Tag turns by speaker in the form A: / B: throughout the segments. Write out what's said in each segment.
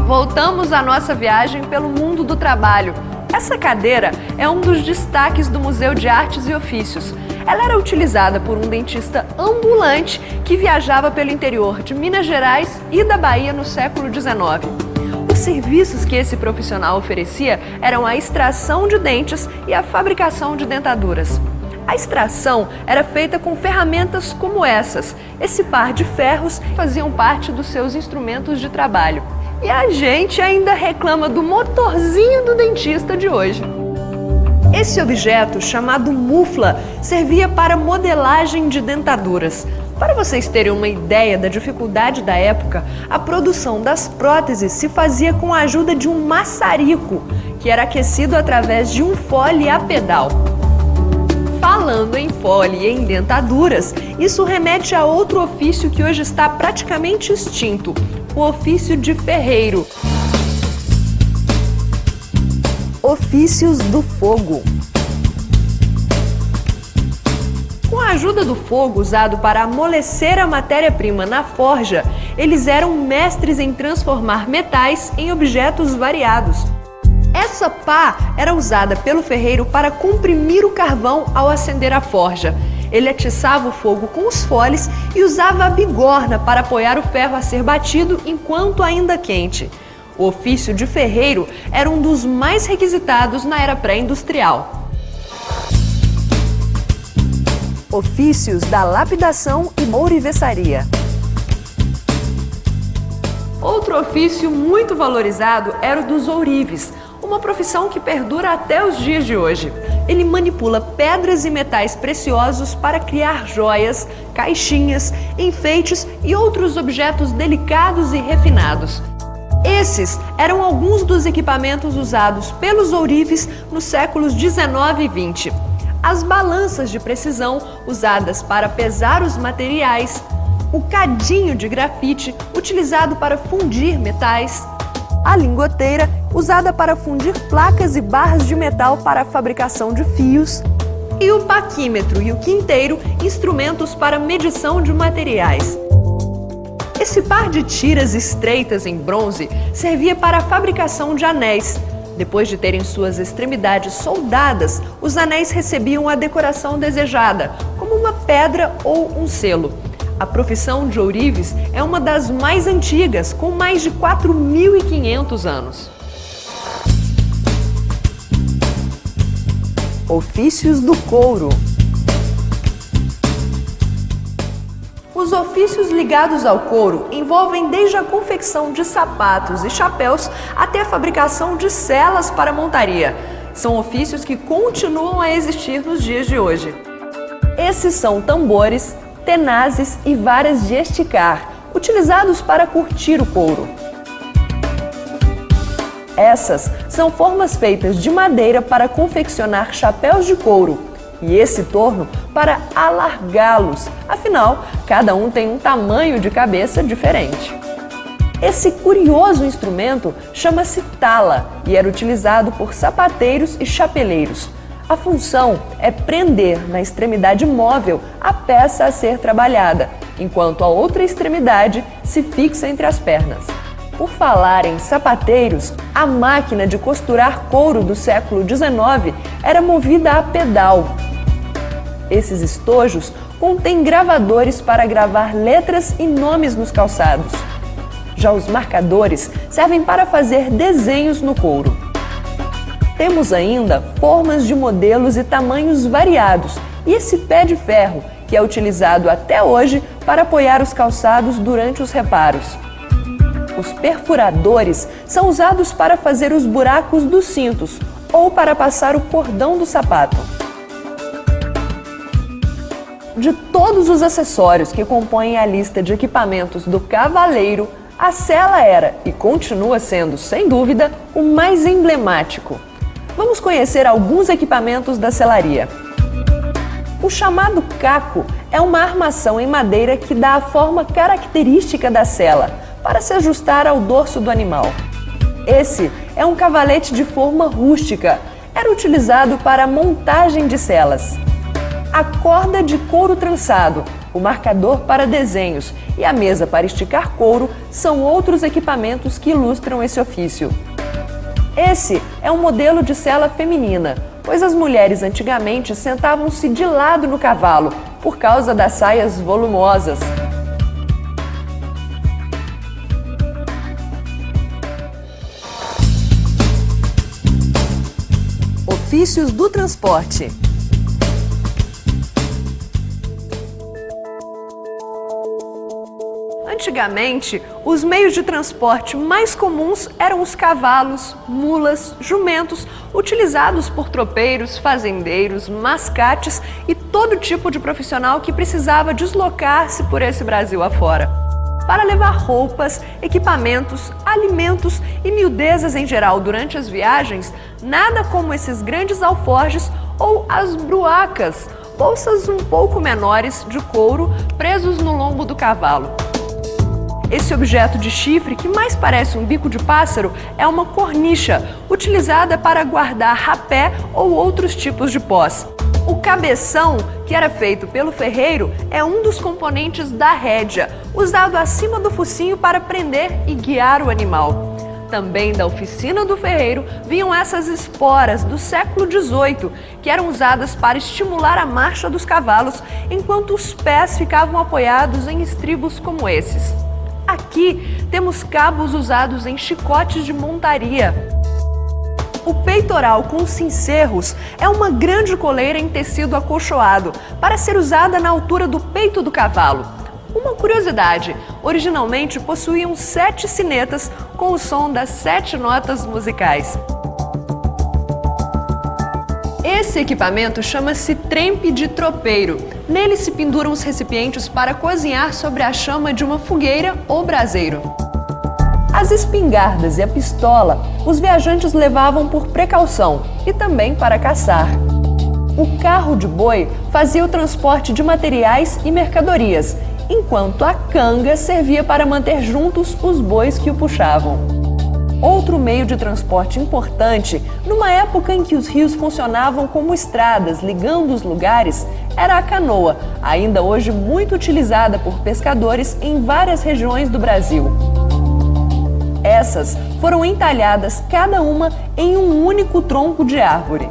A: Voltamos à nossa viagem pelo mundo do trabalho. Essa cadeira é um dos destaques do Museu de Artes e Ofícios. Ela era utilizada por um dentista ambulante que viajava pelo interior de Minas Gerais e da Bahia no século XIX. Os serviços que esse profissional oferecia eram a extração de dentes e a fabricação de dentaduras. A extração era feita com ferramentas como essas. Esse par de ferros faziam parte dos seus instrumentos de trabalho. E a gente ainda reclama do motorzinho do dentista de hoje. Esse objeto, chamado mufla, servia para modelagem de dentaduras. Para vocês terem uma ideia da dificuldade da época, a produção das próteses se fazia com a ajuda de um maçarico, que era aquecido através de um fole a pedal. Falando em fole e em dentaduras, isso remete a outro ofício que hoje está praticamente extinto, o ofício de ferreiro. Ofícios do fogo. Com a ajuda do fogo usado para amolecer a matéria-prima na forja, eles eram mestres em transformar metais em objetos variados. Essa pá era usada pelo ferreiro para comprimir o carvão ao acender a forja. Ele atiçava o fogo com os foles e usava a bigorna para apoiar o ferro a ser batido enquanto ainda quente. O ofício de ferreiro era um dos mais requisitados na era pré-industrial. Ofícios da lapidação e ourivesaria. Outro ofício muito valorizado era o dos ourives, uma profissão que perdura até os dias de hoje. Ele manipula pedras e metais preciosos para criar joias, caixinhas, enfeites e outros objetos delicados e refinados. Esses eram alguns dos equipamentos usados pelos ourives nos séculos 19 e 20. As balanças de precisão usadas para pesar os materiais, o cadinho de grafite utilizado para fundir metais, a lingoteira usada para fundir placas e barras de metal para a fabricação de fios, e o paquímetro e o quinteiro, instrumentos para medição de materiais. Esse par de tiras estreitas em bronze servia para a fabricação de anéis. Depois de terem suas extremidades soldadas, os anéis recebiam a decoração desejada, como uma pedra ou um selo. A profissão de ourives é uma das mais antigas, com mais de 4.500 anos. Ofícios do couro. Os ofícios ligados ao couro envolvem desde a confecção de sapatos e chapéus até a fabricação de selas para montaria. São ofícios que continuam a existir nos dias de hoje. Esses são tambores, tenazes e varas de esticar, utilizados para curtir o couro. Essas são formas feitas de madeira para confeccionar chapéus de couro, e esse torno para alargá-los, afinal, cada um tem um tamanho de cabeça diferente. Esse curioso instrumento chama-se tala e era utilizado por sapateiros e chapeleiros. A função é prender na extremidade móvel a peça a ser trabalhada, enquanto a outra extremidade se fixa entre as pernas. Por falar em sapateiros, a máquina de costurar couro do século XIX era movida a pedal. Esses estojos contêm gravadores para gravar letras e nomes nos calçados. Já os marcadores servem para fazer desenhos no couro. Temos ainda formas de modelos e tamanhos variados e esse pé de ferro, que é utilizado até hoje para apoiar os calçados durante os reparos. Os perfuradores são usados para fazer os buracos dos cintos ou para passar o cordão do sapato. De todos os acessórios que compõem a lista de equipamentos do cavaleiro, a sela era, e continua sendo, sem dúvida, o mais emblemático. Vamos conhecer alguns equipamentos da selaria. O chamado caco é uma armação em madeira que dá a forma característica da sela, para se ajustar ao dorso do animal. Esse é um cavalete de forma rústica. era utilizado para a montagem de celas. A corda de couro trançado, o marcador para desenhos e a mesa para esticar couro são outros equipamentos que ilustram esse ofício. Esse é um modelo de sela feminina, pois as mulheres antigamente sentavam-se de lado no cavalo, por causa das saias volumosas. Ofícios do transporte. Antigamente, os meios de transporte mais comuns eram os cavalos, mulas, jumentos, utilizados por tropeiros, fazendeiros, mascates e todo tipo de profissional que precisava deslocar-se por esse Brasil afora, para levar roupas, equipamentos, alimentos e miudezas em geral durante as viagens, nada como esses grandes alforjes ou as bruacas, bolsas um pouco menores de couro presos no lombo do cavalo. Esse objeto de chifre, que mais parece um bico de pássaro, é uma cornicha, utilizada para guardar rapé ou outros tipos de pós. O cabeção, que era feito pelo ferreiro, é um dos componentes da rédea, usado acima do focinho para prender e guiar o animal. Também da oficina do ferreiro vinham essas esporas do século XVIII, que eram usadas para estimular a marcha dos cavalos, enquanto os pés ficavam apoiados em estribos como esses. Aqui temos cabos usados em chicotes de montaria. O peitoral com cincerros é uma grande coleira em tecido acolchoado para ser usada na altura do peito do cavalo. Uma curiosidade, originalmente possuíam 7 sinetas com o som das 7 notas musicais. Esse equipamento chama-se trempe de tropeiro. Nele se penduram os recipientes para cozinhar sobre a chama de uma fogueira ou braseiro. As espingardas e a pistola os viajantes levavam por precaução e também para caçar. O carro de boi fazia o transporte de materiais e mercadorias, enquanto a canga servia para manter juntos os bois que o puxavam. Outro meio de transporte importante, numa época em que os rios funcionavam como estradas ligando os lugares, era a canoa, ainda hoje muito utilizada por pescadores em várias regiões do Brasil. Essas foram entalhadas cada uma em um único tronco de árvore.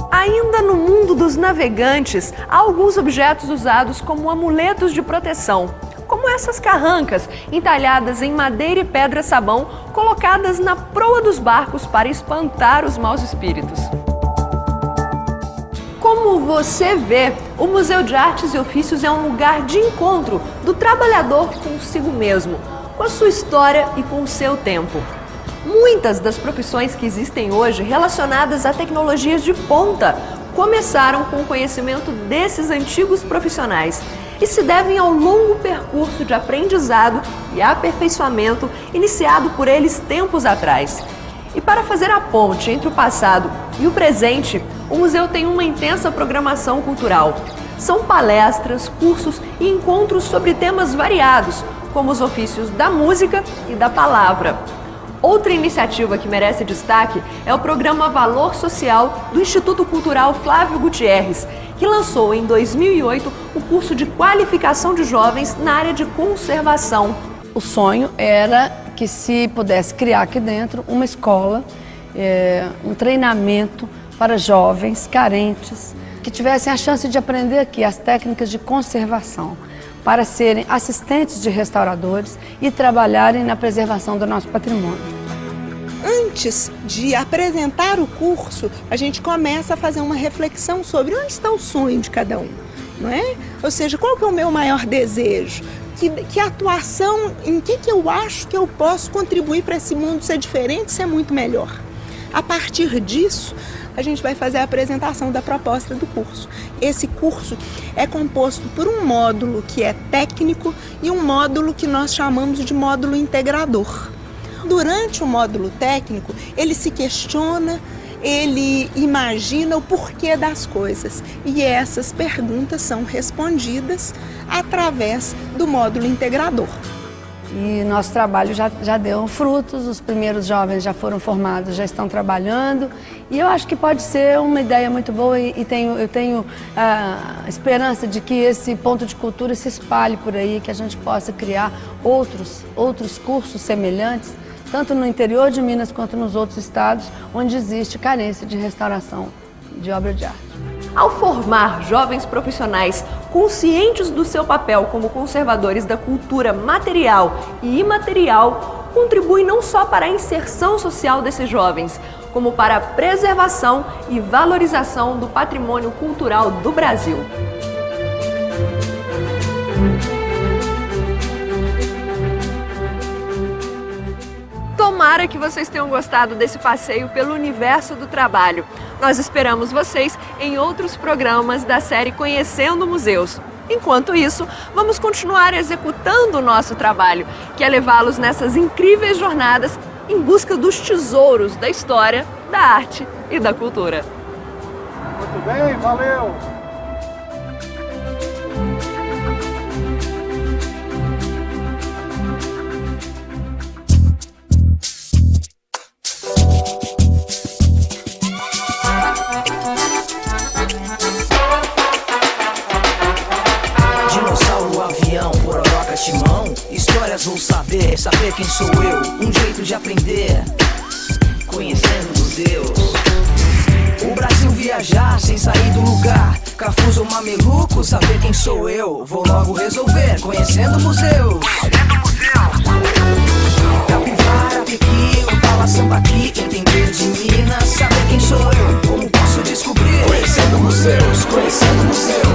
A: Ainda no mundo dos navegantes, há alguns objetos usados como amuletos de proteção, como essas carrancas entalhadas em madeira e pedra-sabão, colocadas na proa dos barcos para espantar os maus espíritos. Como você vê, o Museu de Artes e Ofícios é um lugar de encontro do trabalhador consigo mesmo, com a sua história e com o seu tempo. Muitas das profissões que existem hoje relacionadas a tecnologias de ponta começaram com o conhecimento desses antigos profissionais e se devem ao longo percurso de aprendizado e aperfeiçoamento iniciado por eles tempos atrás. E para fazer a ponte entre o passado e o presente, o museu tem uma intensa programação cultural. São palestras, cursos e encontros sobre temas variados, como os ofícios da música e da palavra. Outra iniciativa que merece destaque é o programa Valor Social do Instituto Cultural Flávio Gutierrez, que lançou em 2008 o curso de qualificação de jovens na área de conservação.
B: O sonho era que se pudesse criar aqui dentro uma escola, um treinamento para jovens carentes, que tivessem a chance de aprender aqui as técnicas de conservação, para serem assistentes de restauradores e trabalharem na preservação do nosso patrimônio.
C: Antes de apresentar o curso, a gente começa a fazer uma reflexão sobre onde está o sonho de cada um, não é? Ou seja, qual que é o meu maior desejo? Que atuação, em que eu acho que eu posso contribuir para esse mundo ser diferente, ser muito melhor? A partir disso, a gente vai fazer a apresentação da proposta do curso. Esse curso é composto por um módulo que é técnico e um módulo que nós chamamos de módulo integrador. Durante o módulo técnico, ele se questiona, ele imagina o porquê das coisas e essas perguntas são respondidas através do módulo integrador.
B: E nosso trabalho já deu frutos, os primeiros jovens já foram formados, já estão trabalhando. E eu acho que pode ser uma ideia muito boa e eu tenho a esperança de que esse ponto de cultura se espalhe por aí, que a gente possa criar outros cursos semelhantes, tanto no interior de Minas quanto nos outros estados, onde existe carência de restauração de obra de arte.
A: Ao formar jovens profissionais conscientes do seu papel como conservadores da cultura material e imaterial, contribui não só para a inserção social desses jovens, como para a preservação e valorização do patrimônio cultural do Brasil. Tomara que vocês tenham gostado desse passeio pelo universo do trabalho. Nós esperamos vocês em outros programas da série Conhecendo Museus. Enquanto isso, vamos continuar executando o nosso trabalho, que é levá-los nessas incríveis jornadas em busca dos tesouros da história, da arte e da cultura.
D: Muito bem, valeu!
E: Histórias vou saber quem sou eu. Um jeito de aprender, conhecendo museus. O Brasil viajar sem sair do lugar. Cafuso ou mameluco, saber quem sou eu. Vou logo resolver, conhecendo museus. Capivara, Pequi, Pala, Sambaqui. Entender de Minas, saber quem sou eu. Como posso descobrir? Conhecendo museus, conhecendo museus.